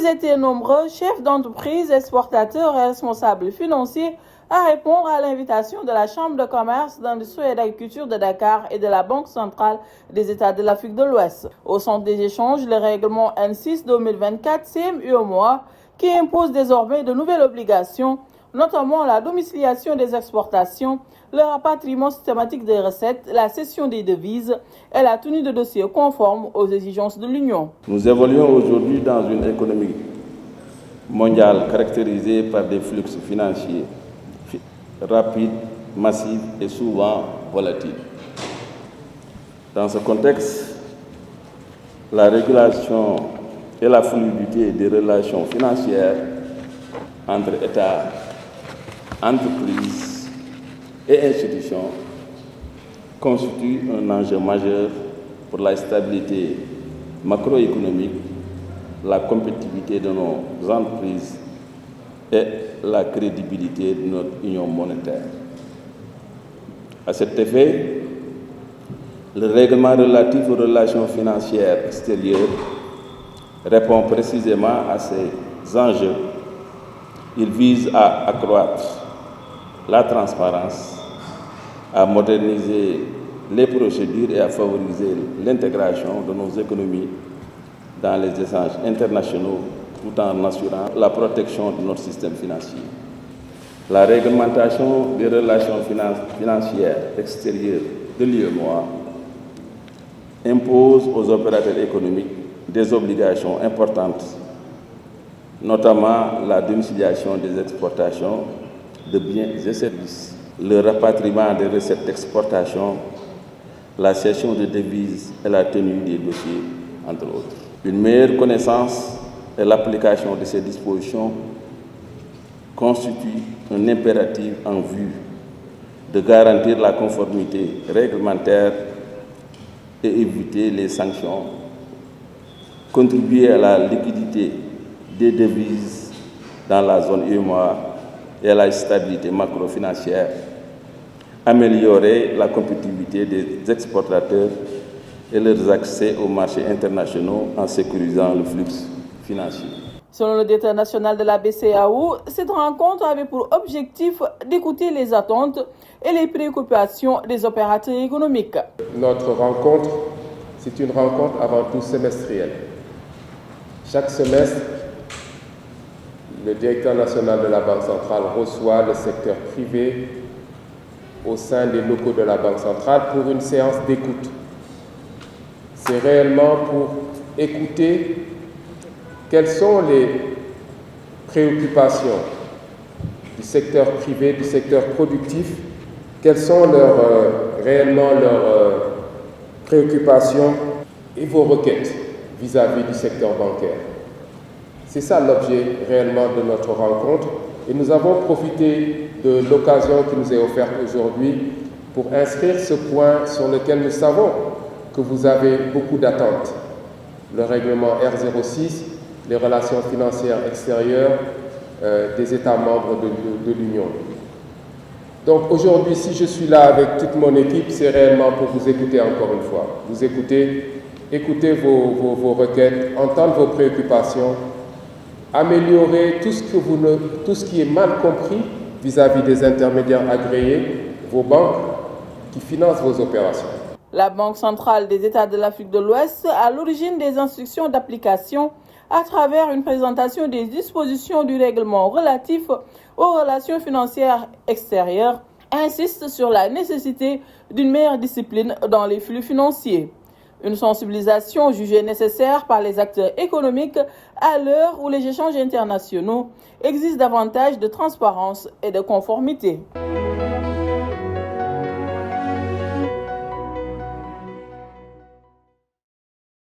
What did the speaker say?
Ils étaient nombreux, chefs d'entreprise, exportateurs et responsables financiers, à répondre à l'invitation de la Chambre de commerce, d'industrie et d'agriculture de Dakar et de la Banque centrale des États de l'Afrique de l'Ouest. Au centre des échanges, le règlement N6-2024 CMUOMOA qui impose désormais de nouvelles obligations, notamment la domiciliation des exportations, le rapatriement systématique des recettes, la cession des devises et la tenue de dossiers conformes aux exigences de l'Union. Nous évoluons aujourd'hui dans une économie mondiale caractérisée par des flux financiers rapides, massifs et souvent volatiles. Dans ce contexte, la régulation et la fluidité des relations financières entre États, entreprises et institutions constituent un enjeu majeur pour la stabilité macroéconomique, la compétitivité de nos entreprises et la crédibilité de notre union monétaire. À cet effet, le règlement relatif aux relations financières extérieures répond précisément à ces enjeux. Il vise à accroître la transparence, à moderniser les procédures et à favoriser l'intégration de nos économies dans les échanges internationaux tout en assurant la protection de notre système financier. La réglementation des relations financières extérieures de l'UEMOA impose aux opérateurs économiques des obligations importantes, notamment la domiciliation des exportations de biens et services, le rapatriement des recettes d'exportation, la cession de devises et la tenue des dossiers, entre autres. Une meilleure connaissance et l'application de ces dispositions constituent un impératif en vue de garantir la conformité réglementaire et éviter les sanctions, contribuer à la liquidité des devises dans la zone UEMOA et à la stabilité macrofinancière, améliorer la compétitivité des exportateurs et leurs accès aux marchés internationaux en sécurisant le flux financier. Selon le directeur national de la BCEAO, cette rencontre avait pour objectif d'écouter les attentes et les préoccupations des opérateurs économiques. Notre rencontre, c'est une rencontre avant tout semestrielle. Chaque semestre, le directeur national de la Banque centrale reçoit le secteur privé au sein des locaux de la Banque centrale pour une séance d'écoute. C'est réellement pour écouter quelles sont les préoccupations du secteur privé, du secteur productif, quelles sont réellement leurs préoccupations et vos requêtes vis-à-vis du secteur bancaire. C'est ça l'objet réellement de notre rencontre et nous avons profité de l'occasion qui nous est offerte aujourd'hui pour inscrire ce point sur lequel nous savons que vous avez beaucoup d'attentes. Le règlement R06, les relations financières extérieures des États membres de l'Union. Donc aujourd'hui, si je suis là avec toute mon équipe, c'est réellement pour vous écouter encore une fois. Vous écouter vos requêtes, entendre vos préoccupations, améliorer tout ce qui est mal compris vis-à-vis des intermédiaires agréés, vos banques qui financent vos opérations. La Banque centrale des États de l'Afrique de l'Ouest, à l'origine des instructions d'application, à travers une présentation des dispositions du règlement relatif aux relations financières extérieures, insiste sur la nécessité d'une meilleure discipline dans les flux financiers. Une sensibilisation jugée nécessaire par les acteurs économiques à l'heure où les échanges internationaux exigent davantage de transparence et de conformité.